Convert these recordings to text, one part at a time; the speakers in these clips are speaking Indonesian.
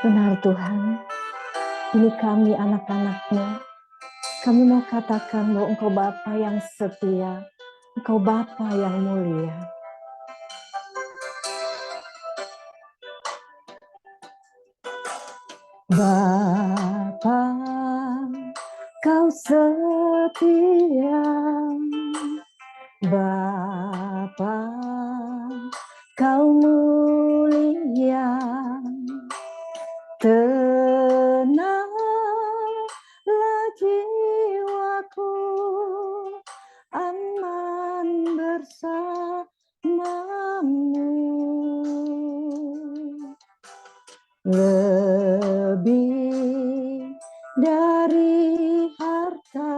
Benar Tuhan, ini kami anak-anak-Mu. Kami mau katakan bahwa Engkau Bapa yang setia, Engkau Bapa yang mulia. Bapa, Kau setia. Bapa, Kau mulia. Tenanglah jiwaku, aman bersamamu. Lebih dari harta,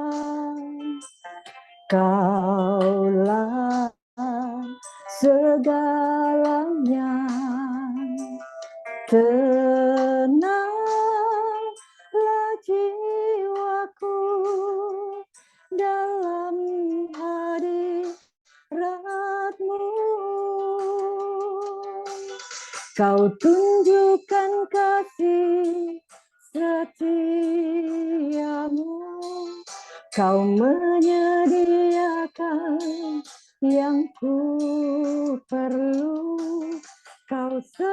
Kaulah segalanya. Tenanglah jiwaku dalam hadirat-Mu. Kau tunjukkan kasih setiamu, Kau menyediakan yang ku perlu. Kau setia,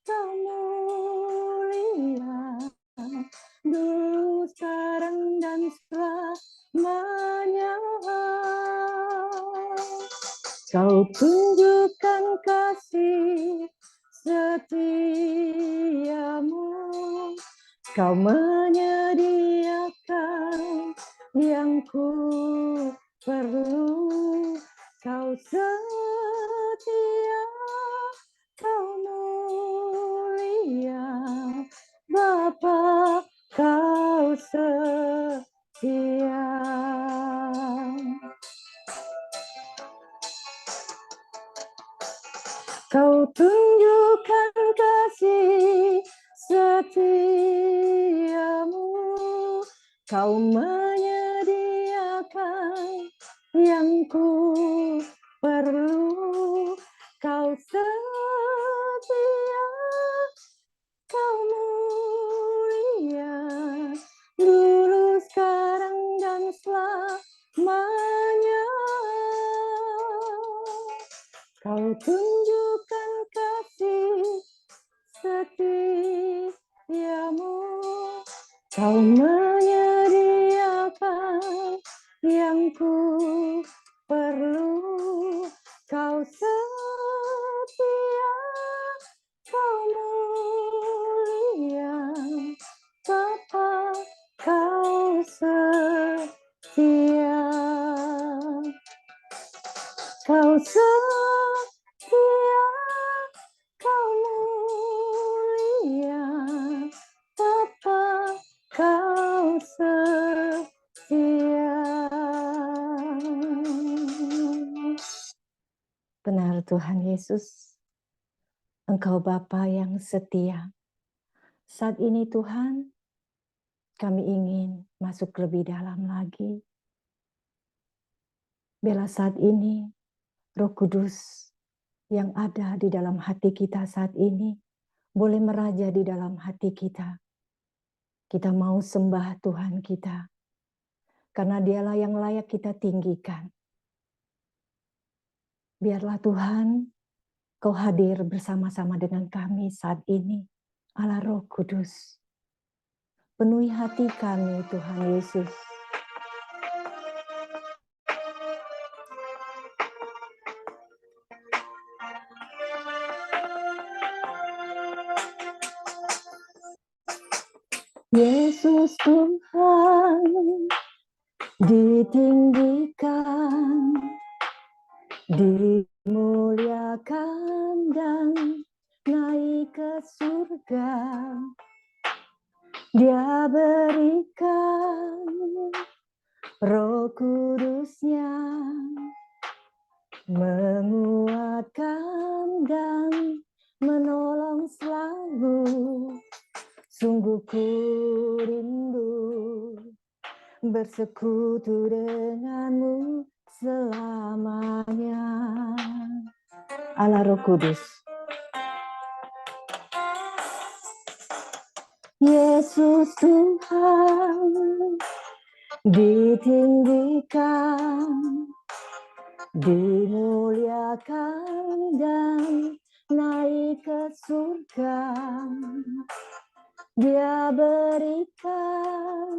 Kau mulia, dulu, sekarang, dan selamanya. Kau tunjukkan kasih setiamu, Kau menyediakan yang ku perlu. Kau setia, Kau mulia, Bapa, Kau setia. Kau tunjukkan kasih setiamu, Kau menyediakan yang ku perlu. Kau setia, Kau mulia, dulu, sekarang, dan selamanya. Kau tunjukkan kasih setiamu, Kau menyediakan yang ku perlu. Kau setia, Kau mulia, Bapa, Kau setia. Kau setia, Kau mulia, Bapa, Kau setia. Benar Tuhan Yesus, Engkau Bapa yang setia. Saat ini Tuhan, kami ingin masuk lebih dalam lagi. Bila saat ini Roh Kudus yang ada di dalam hati kita saat ini boleh meraja di dalam hati kita. Kita mau sembah Tuhan kita, karena Dialah yang layak kita tinggikan. Biarlah Tuhan, Kau hadir bersama-sama dengan kami saat ini, Allah Roh Kudus. Penuhi hati kami, Tuhan Yesus. Yesus Tuhan ditinggikan, dimuliakan dan naik ke surga. Dia berikan Roh Kudus-Nya, menguatkan dan menolong selalu. Sungguh ku rindu bersekutu denganmu selamanya. Allah Roh Kudus. Yesus Tuhan ditinggikan, dimuliakan dan naik ke surga. Dia berikan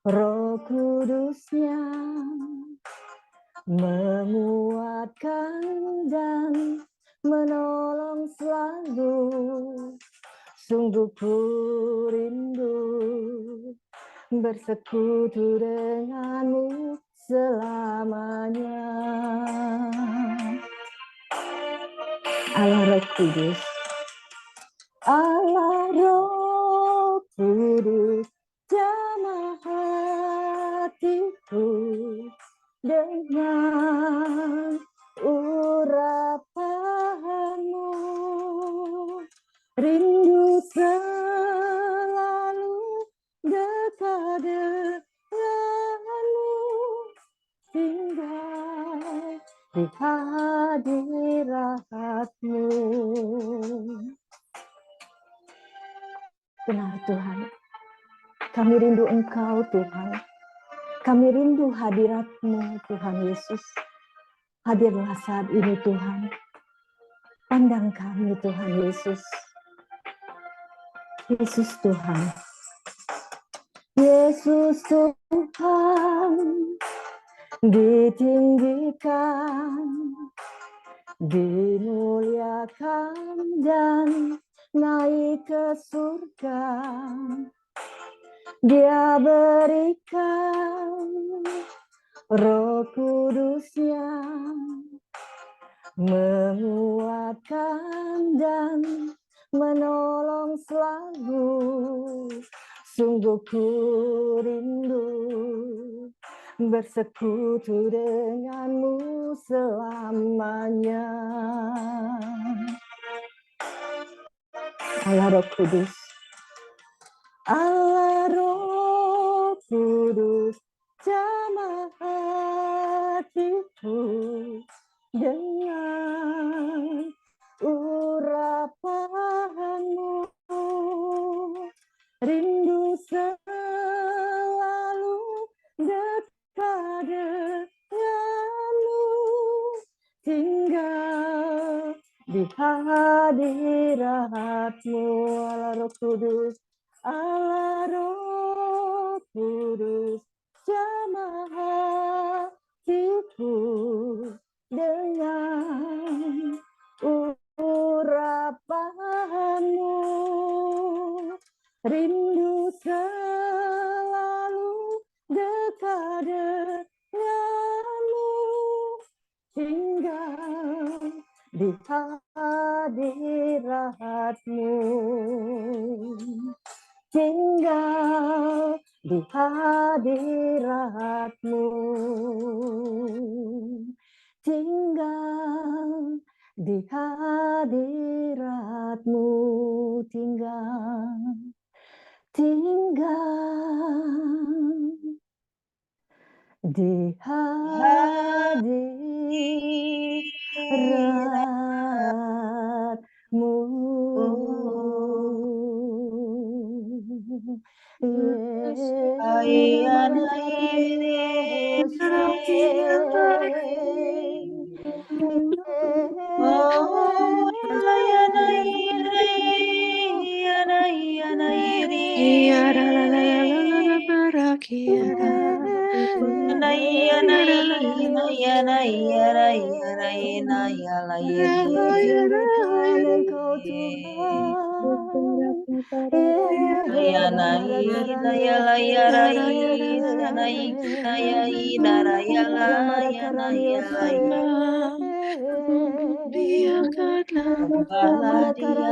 Roh Kudusnya, menguatkan dan menolong selalu. Sungguh ku rindu bersekutu denganmu selamanya. Allah Roh Kudus, Allah Roh Kudus, jamah hatiku dengan urapanmu. Rindu selalu dekat denganmu, tinggal di hadiratmu. Benar Tuhan, kami rindu Engkau Tuhan. Kami rindu hadirat-Mu Tuhan Yesus. Hadirlah saat ini Tuhan. Pandang kami Tuhan Yesus. Yesus Tuhan. Yesus Tuhan ditinggikan, dimuliakan dan naik ke surga. Dia berikan Roh Kudusnya, menguatkan dan menolong selalu. Sungguh ku rindu bersekutu denganmu selamanya. Allah Roh Kudus, Allah Roh Kudus, jamah hatiku dengan urapanmu. Rindu selalu dekat denganmu, tinggal di hadiratmu. Allah Roh Kudus, Allah Roh Kudus, jamah hatiku dengan urapanmu. Rindu selalu dekat denganmu, tinggal di hadiratmu, tinggal di hadiratmu, tinggal di hadiratmu, tinggal di hadiratmu. Izinkan Engkau Tuhan,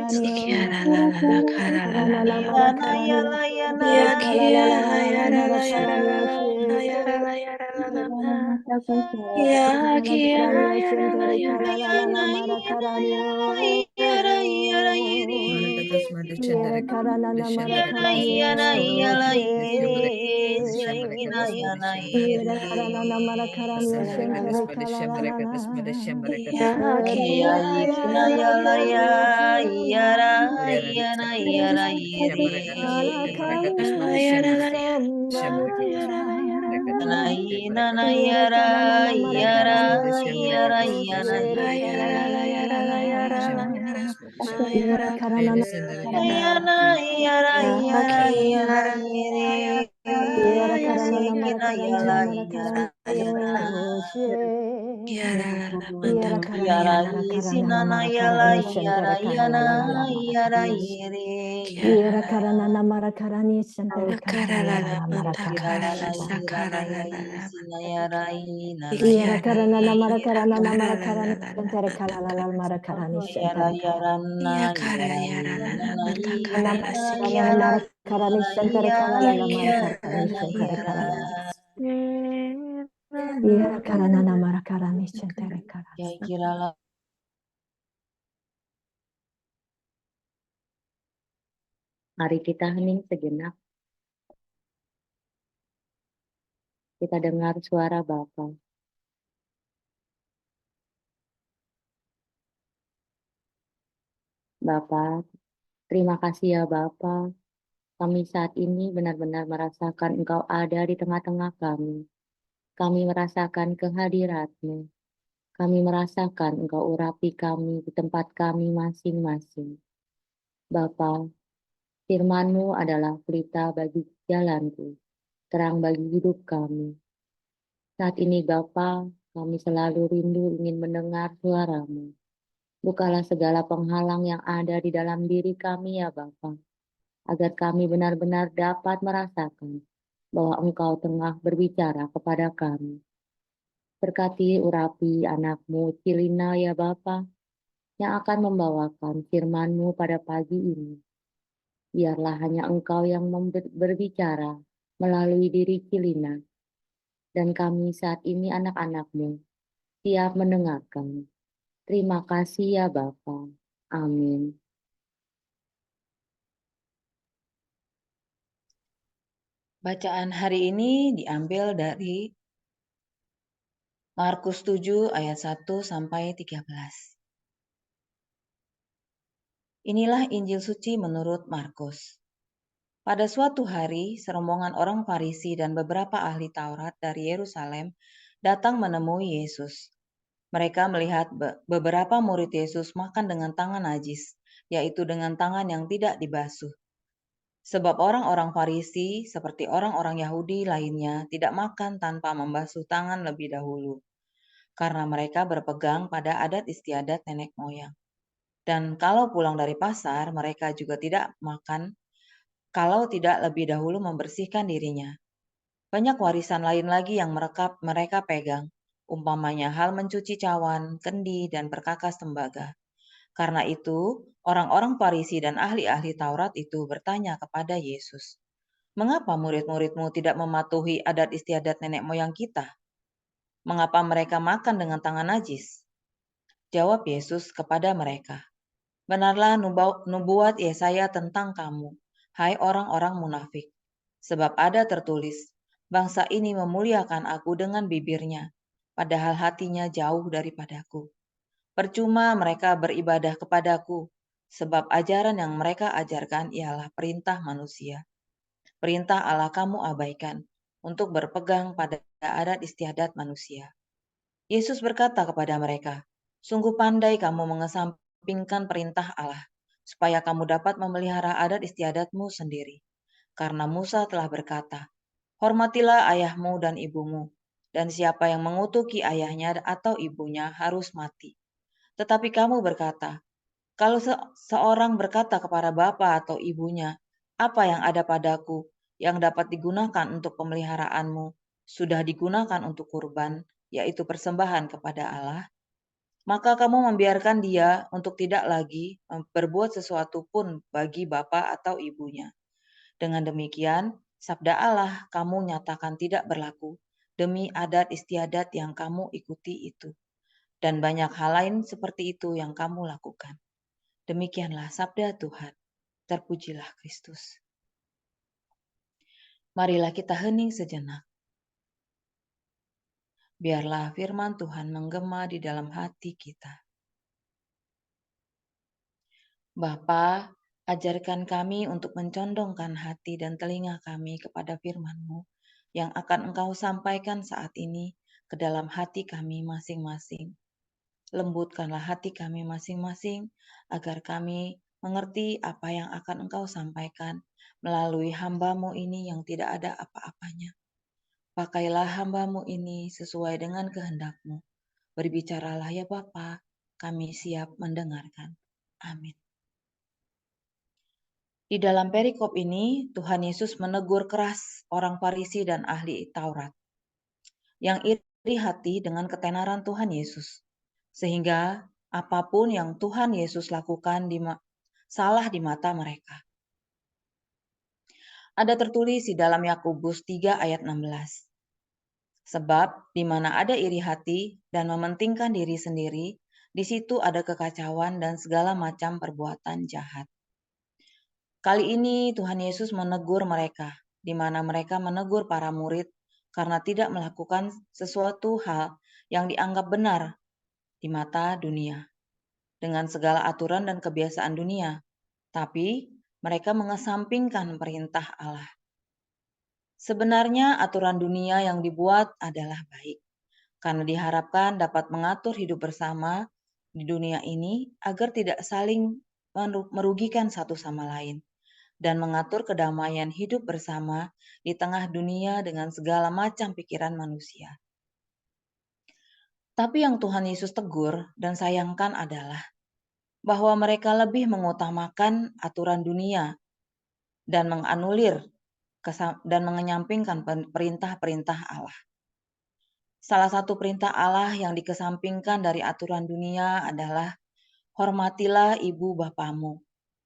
karanio. Karana Yana namara karanio. yala yana Tere yala kalalala mara karanio she. Karana karanio shentere kalalala mara karanio. Marakatas madu Yere chandarakat karana namara karanio she. Yere karana namara karanio shentere kalalala. Kami sembah Tuhan. Yere karana namara karanio shentere kalalala. Yere karana Yera karana namara karana namara karanio she. Yera karana namara karana namara karani shentere karana la la mara karani. Yera karana namara karani shentere karana la la mara karani shentere. Yera karana namara karani shentere karana la mara karani shentere karana. Karana namara karani shentere karana la mara karani shentere karana. Yera karana namara karani shentere karana. Mari kita hening sejenak. Kita dengar suara Bapa. Bapa, terima kasih ya Bapa. Kami saat ini benar-benar merasakan Engkau ada di tengah-tengah kami. Kami merasakan kehadirat-Mu. Kami merasakan Engkau urapi kami di tempat kami masing-masing. Bapa, firman-Mu adalah pelita bagi jalanku, terang bagi hidup kami. Saat ini Bapa, kami selalu rindu ingin mendengar suara-Mu. Bukalah segala penghalang yang ada di dalam diri kami ya Bapa, agar kami benar-benar dapat merasakan bahwa Engkau tengah berbicara kepada kami. Berkati urapi anak-Mu Cilina ya Bapa, yang akan membawakan firman-Mu pada pagi ini. Biarlah hanya Engkau yang berbicara melalui diri Cilina, dan kami saat ini anak-anak-Mu siap mendengarkan. Terima kasih ya Bapa. Amin. Bacaan hari ini diambil dari Markus 7 ayat 1 sampai 13. Inilah Injil suci menurut Markus. Pada suatu hari, serombongan orang Farisi dan beberapa ahli Taurat dari Yerusalem datang menemui Yesus. Mereka melihat beberapa murid Yesus makan dengan tangan najis, yaitu dengan tangan yang tidak dibasuh. Sebab orang-orang Farisi, seperti orang-orang Yahudi lainnya, tidak makan tanpa membasuh tangan lebih dahulu, karena mereka berpegang pada adat istiadat nenek moyang. Dan kalau pulang dari pasar, mereka juga tidak makan kalau tidak lebih dahulu membersihkan dirinya. Banyak warisan lain lagi yang mereka pegang, umpamanya hal mencuci cawan, kendi, dan perkakas tembaga. Karena itu, orang-orang Farisi dan ahli-ahli Taurat itu bertanya kepada Yesus, "Mengapa murid-muridmu tidak mematuhi adat istiadat nenek moyang kita? Mengapa mereka makan dengan tangan najis?" Jawab Yesus kepada mereka, "Benarlah nubuat Yesaya tentang kamu, hai orang-orang munafik. Sebab ada tertulis, bangsa ini memuliakan aku dengan bibirnya, padahal hatinya jauh daripadaku. Percuma mereka beribadah kepadaku, sebab ajaran yang mereka ajarkan ialah perintah manusia. Perintah Allah kamu abaikan, untuk berpegang pada adat istiadat manusia." Yesus berkata kepada mereka, "Sungguh pandai kamu mengesampingkan perintah Allah, supaya kamu dapat memelihara adat istiadatmu sendiri. Karena Musa telah berkata, hormatilah ayahmu dan ibumu, dan siapa yang mengutuki ayahnya atau ibunya harus mati. Tetapi kamu berkata, kalau seorang berkata kepada bapa atau ibunya, apa yang ada padaku yang dapat digunakan untuk pemeliharaanmu, sudah digunakan untuk kurban, yaitu persembahan kepada Allah, maka kamu membiarkan dia untuk tidak lagi berbuat sesuatu pun bagi bapa atau ibunya. Dengan demikian, sabda Allah kamu nyatakan tidak berlaku demi adat istiadat yang kamu ikuti itu. Dan banyak hal lain seperti itu yang kamu lakukan. Demikianlah sabda Tuhan. Terpujilah Kristus. Marilah kita hening sejenak. Biarlah firman Tuhan menggema di dalam hati kita. Bapa, ajarkan kami untuk mencondongkan hati dan telinga kami kepada firman-Mu yang akan Engkau sampaikan saat ini ke dalam hati kami masing-masing. Lembutkanlah hati kami masing-masing agar kami mengerti apa yang akan Engkau sampaikan melalui hamba-Mu ini yang tidak ada apa-apanya. Pakailah hamba-Mu ini sesuai dengan kehendak-Mu. Berbicaralah ya Bapa, kami siap mendengarkan. Amin. Di dalam perikop ini, Tuhan Yesus menegur keras orang Farisi dan ahli Taurat yang iri hati dengan ketenaran Tuhan Yesus. Sehingga apapun yang Tuhan Yesus lakukan salah di mata mereka. Ada tertulis di dalam Yakobus 3 ayat 16. Sebab di mana ada iri hati dan mementingkan diri sendiri, di situ ada kekacauan dan segala macam perbuatan jahat. Kali ini Tuhan Yesus menegur mereka, di mana mereka menegur para murid karena tidak melakukan sesuatu hal yang dianggap benar di mata dunia, dengan segala aturan dan kebiasaan dunia. Tapi mereka mengesampingkan perintah Allah. Sebenarnya aturan dunia yang dibuat adalah baik, karena diharapkan dapat mengatur hidup bersama di dunia ini agar tidak saling merugikan satu sama lain, dan mengatur kedamaian hidup bersama di tengah dunia dengan segala macam pikiran manusia. Tapi yang Tuhan Yesus tegur dan sayangkan adalah bahwa mereka lebih mengutamakan aturan dunia dan menganulir dan mengenyampingkan perintah-perintah Allah. Salah satu perintah Allah yang dikesampingkan dari aturan dunia adalah hormatilah ibu bapamu,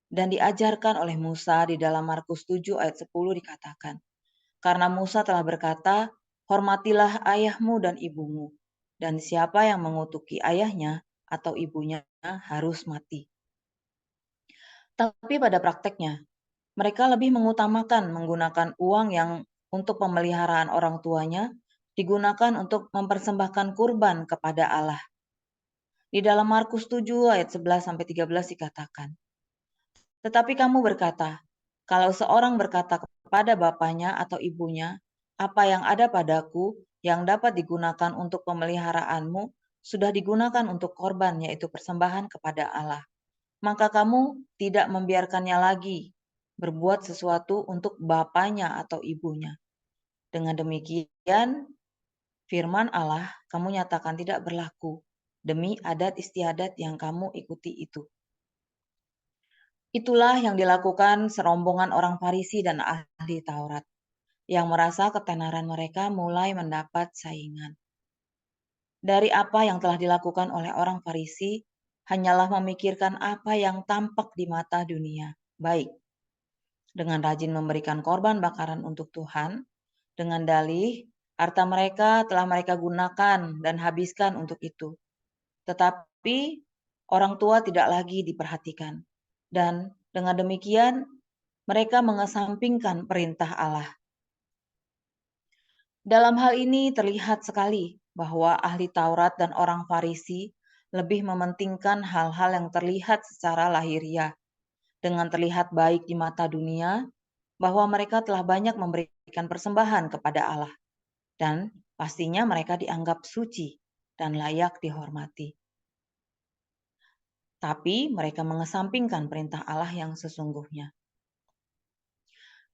dan diajarkan oleh Musa di dalam Markus 7 ayat 10 dikatakan, karena Musa telah berkata, hormatilah ayahmu dan ibumu, dan siapa yang mengutuki ayahnya atau ibunya harus mati. Tapi pada prakteknya, mereka lebih mengutamakan menggunakan uang yang untuk pemeliharaan orang tuanya digunakan untuk mempersembahkan kurban kepada Allah. Di dalam Markus 7 ayat 11-13 dikatakan, tetapi kamu berkata, kalau seorang berkata kepada bapaknya atau ibunya, apa yang ada padaku yang dapat digunakan untuk pemeliharaanmu sudah digunakan untuk korban, yaitu persembahan kepada Allah. Maka kamu tidak membiarkannya lagi berbuat sesuatu untuk bapaknya atau ibunya. Dengan demikian, firman Allah kamu nyatakan tidak berlaku demi adat istiadat yang kamu ikuti itu. Itulah yang dilakukan serombongan orang Farisi dan ahli Taurat, yang merasa ketenaran mereka mulai mendapat saingan. Dari apa yang telah dilakukan oleh orang Farisi, hanyalah memikirkan apa yang tampak di mata dunia, baik dengan rajin memberikan korban bakaran untuk Tuhan, dengan dalih harta mereka telah mereka gunakan dan habiskan untuk itu. Tetapi orang tua tidak lagi diperhatikan. Dan dengan demikian mereka mengesampingkan perintah Allah. Dalam hal ini terlihat sekali bahwa ahli Taurat dan orang Farisi lebih mementingkan hal-hal yang terlihat secara lahiriah, dengan terlihat baik di mata dunia, bahwa mereka telah banyak memberikan persembahan kepada Allah, dan pastinya mereka dianggap suci dan layak dihormati. Tapi mereka mengesampingkan perintah Allah yang sesungguhnya.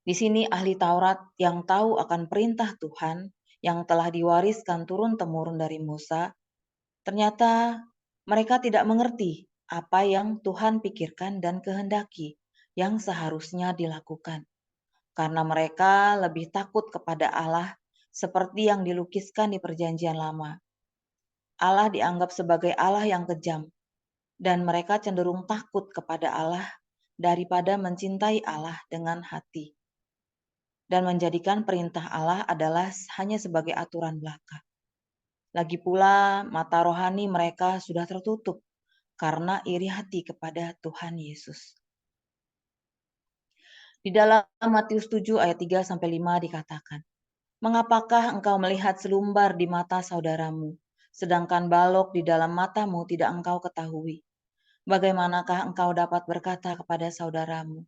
Di sini ahli Taurat yang tahu akan perintah Tuhan yang telah diwariskan turun-temurun dari Musa, ternyata mereka tidak mengerti apa yang Tuhan pikirkan dan kehendaki yang seharusnya dilakukan. Karena mereka lebih takut kepada Allah seperti yang dilukiskan di Perjanjian Lama. Allah dianggap sebagai Allah yang kejam, dan mereka cenderung takut kepada Allah daripada mencintai Allah dengan hati, dan menjadikan perintah Allah adalah hanya sebagai aturan belaka. Lagi pula, mata rohani mereka sudah tertutup karena iri hati kepada Tuhan Yesus. Di dalam Matius 7 ayat 3-5 dikatakan, "Mengapakah engkau melihat selumbar di mata saudaramu, sedangkan balok di dalam matamu tidak engkau ketahui? Bagaimanakah engkau dapat berkata kepada saudaramu,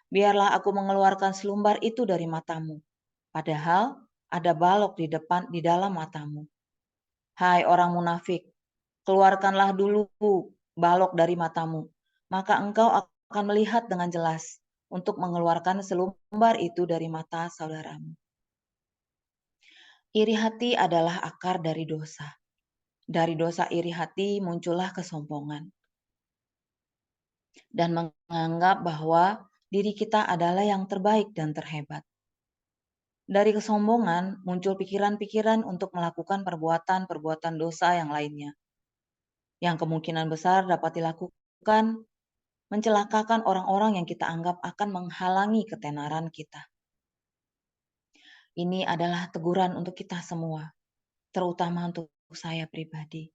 biarlah aku mengeluarkan selumbar itu dari matamu, padahal ada balok di dalam matamu? Hai orang munafik, keluarkanlah dulu balok dari matamu, maka engkau akan melihat dengan jelas untuk mengeluarkan selumbar itu dari mata saudaramu." Iri hati adalah akar dari dosa. Dari dosa iri hati muncullah kesombongan dan menganggap bahwa diri kita adalah yang terbaik dan terhebat. Dari kesombongan muncul pikiran-pikiran untuk melakukan perbuatan-perbuatan dosa yang lainnya, yang kemungkinan besar dapat dilakukan mencelakakan orang-orang yang kita anggap akan menghalangi ketenaran kita. Ini adalah teguran untuk kita semua, terutama untuk saya pribadi.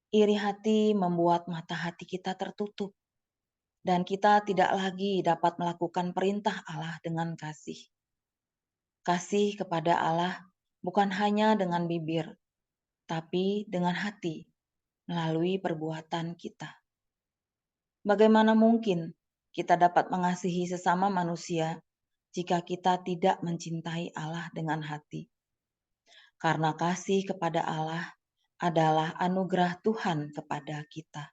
Iri hati membuat mata hati kita tertutup, dan kita tidak lagi dapat melakukan perintah Allah dengan kasih. Kasih kepada Allah bukan hanya dengan bibir, tapi dengan hati, melalui perbuatan kita. Bagaimana mungkin kita dapat mengasihi sesama manusia jika kita tidak mencintai Allah dengan hati? Karena kasih kepada Allah adalah anugerah Tuhan kepada kita.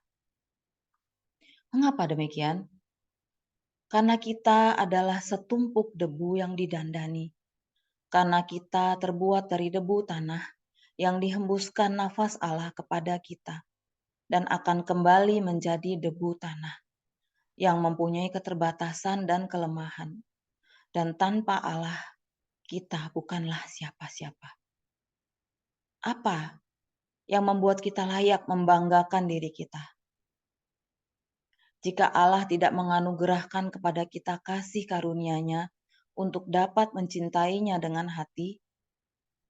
Mengapa demikian? Karena kita adalah setumpuk debu yang didandani. Karena kita terbuat dari debu tanah yang dihembuskan nafas Allah kepada kita dan akan kembali menjadi debu tanah yang mempunyai keterbatasan dan kelemahan. Dan tanpa Allah, kita bukanlah siapa-siapa. Apa yang membuat kita layak membanggakan diri kita? Jika Allah tidak menganugerahkan kepada kita kasih karunia-Nya untuk dapat mencintainya dengan hati,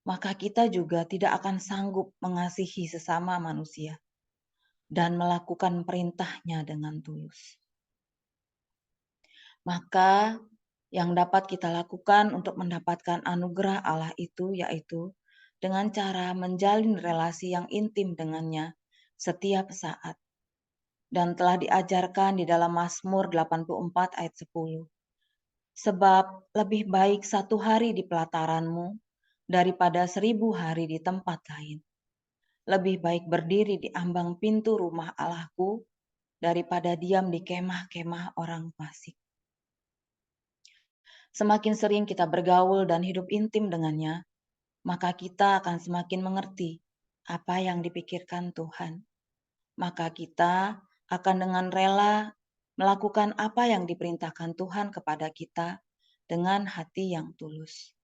maka kita juga tidak akan sanggup mengasihi sesama manusia dan melakukan perintah-Nya dengan tulus. Maka yang dapat kita lakukan untuk mendapatkan anugerah Allah itu yaitu dengan cara menjalin relasi yang intim dengannya setiap saat. Dan telah diajarkan di dalam Mazmur 84 ayat 10. Sebab lebih baik 1 hari di pelataranmu daripada 1000 hari di tempat lain. Lebih baik berdiri di ambang pintu rumah Allahku daripada diam di kemah-kemah orang fasik. Semakin sering kita bergaul dan hidup intim dengannya, maka kita akan semakin mengerti apa yang dipikirkan Tuhan. Maka kita akan dengan rela melakukan apa yang diperintahkan Tuhan kepada kita dengan hati yang tulus.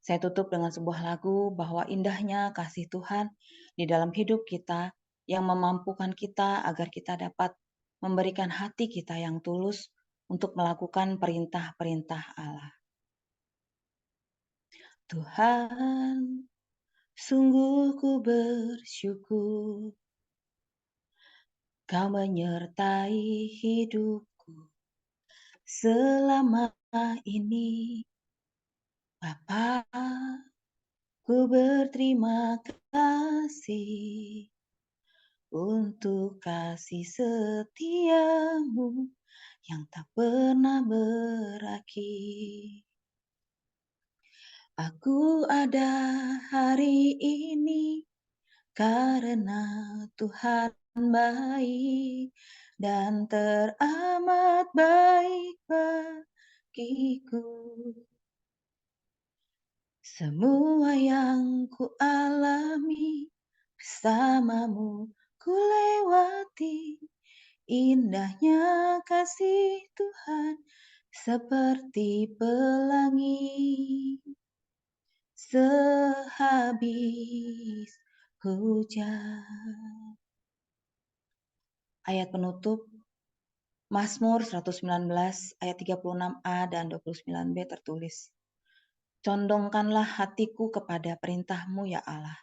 Saya tutup dengan sebuah lagu bahwa indahnya kasih Tuhan di dalam hidup kita yang memampukan kita agar kita dapat memberikan hati kita yang tulus untuk melakukan perintah-perintah Allah. Tuhan, sungguh ku bersyukur Kau menyertai hidupku selama ini. Bapa, ku berterima kasih untuk kasih setiamu yang tak pernah berakhir. Aku ada hari ini karena Tuhan baik dan teramat baik bagiku. Semua yang ku alami bersamamu ku lewati. Indahnya kasih Tuhan seperti pelangi. sehabis hujan. Ayat penutup Mazmur 119 ayat 36a dan 29b tertulis, condongkanlah hatiku kepada perintah-Mu ya Allah,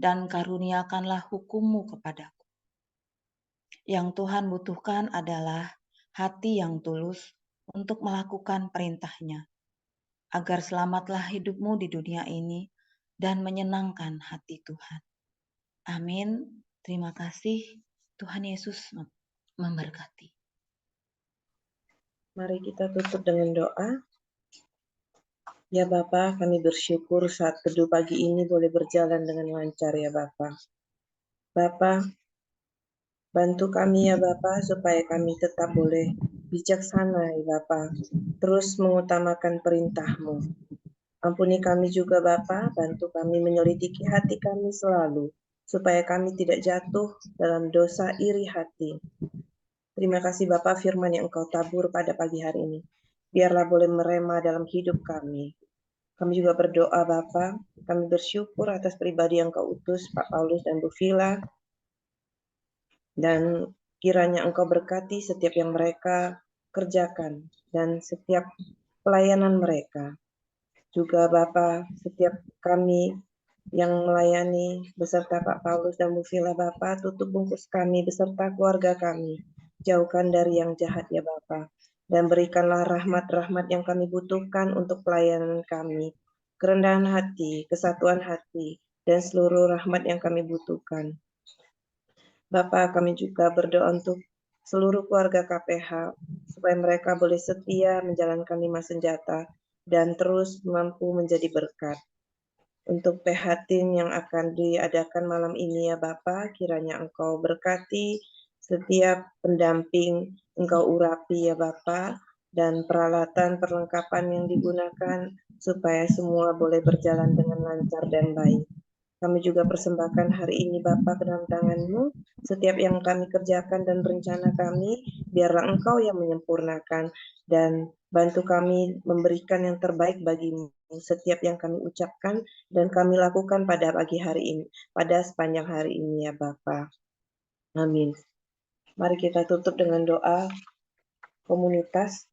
dan karuniakanlah hukum-Mu kepadaku. Yang Tuhan butuhkan adalah hati yang tulus untuk melakukan perintah-Nya, agar selamatlah hidupmu di dunia ini dan menyenangkan hati Tuhan. Amin. Terima kasih. Tuhan Yesus memberkati. Mari kita tutup dengan doa. Ya Bapa, kami bersyukur saat teduh pagi ini boleh berjalan dengan lancar ya Bapa. Bapa, bantu kami ya Bapa supaya kami tetap boleh bijaksana ya Bapa, terus mengutamakan perintah-Mu. Ampuni kami juga Bapa, bantu kami menyelidiki hati kami selalu, supaya kami tidak jatuh dalam dosa iri hati. Terima kasih Bapa firman yang Engkau tabur pada pagi hari ini. Biarlah boleh merema dalam hidup kami. Kami juga berdoa Bapa, kami bersyukur atas pribadi yang Kau utus, Pak Paulus dan Bu Vila, dan kiranya Engkau berkati setiap yang mereka kerjakan, dan setiap pelayanan mereka. Juga Bapa, setiap kami yang melayani beserta Pak Paulus dan Bu Vila Bapa, tutup bungkus kami beserta keluarga kami. Jauhkan dari yang jahat ya Bapa, dan berikanlah rahmat-rahmat yang kami butuhkan untuk pelayanan kami. Kerendahan hati, kesatuan hati, dan seluruh rahmat yang kami butuhkan. Bapa, kami juga berdoa untuk seluruh keluarga KPH, supaya mereka boleh setia menjalankan 5 senjata, dan terus mampu menjadi berkat. Untuk PH-Tin yang akan diadakan malam ini ya Bapa, kiranya Engkau berkati setiap pendamping, Engkau urapi ya Bapa, dan peralatan perlengkapan yang digunakan supaya semua boleh berjalan dengan lancar dan baik. Kami juga persembahkan hari ini Bapa ke dalam tangan-Mu, setiap yang kami kerjakan dan rencana kami, biarlah Engkau yang menyempurnakan, dan bantu kami memberikan yang terbaik bagi-Mu setiap yang kami ucapkan dan kami lakukan pada pagi hari ini, pada sepanjang hari ini ya Bapa. Amin. Mari kita tutup dengan doa komunitas.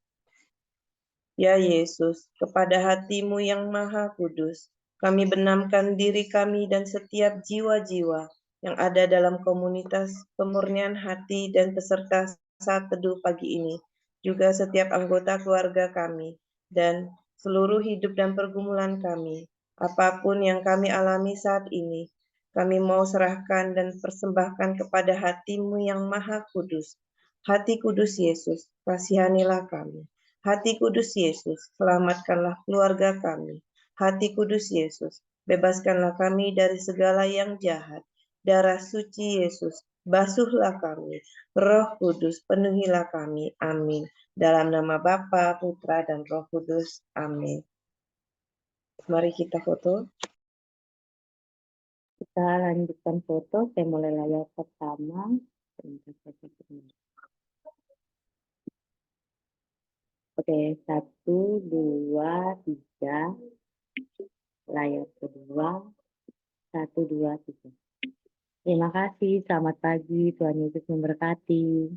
Ya Yesus, kepada hati-Mu yang maha kudus, kami benamkan diri kami dan setiap jiwa-jiwa yang ada dalam komunitas pemurnian hati dan peserta saat teduh pagi ini, juga setiap anggota keluarga kami, dan seluruh hidup dan pergumulan kami, apapun yang kami alami saat ini, kami mau serahkan dan persembahkan kepada hati-Mu yang maha kudus. Hati kudus Yesus, kasihanilah kami. Hati kudus Yesus, selamatkanlah keluarga kami. Hati kudus Yesus, bebaskanlah kami dari segala yang jahat. Darah suci Yesus, basuhlah kami. Roh Kudus, penuhilah kami. Amin. Dalam nama Bapa, Putra, dan Roh Kudus. Amin. Mari kita foto. Kita lanjutkan foto. Saya mulai layar pertama. Oke, 1, 2, 3. Layar kedua. 1, 2, 3. Terima kasih. Selamat pagi. Tuhan Yesus memberkati.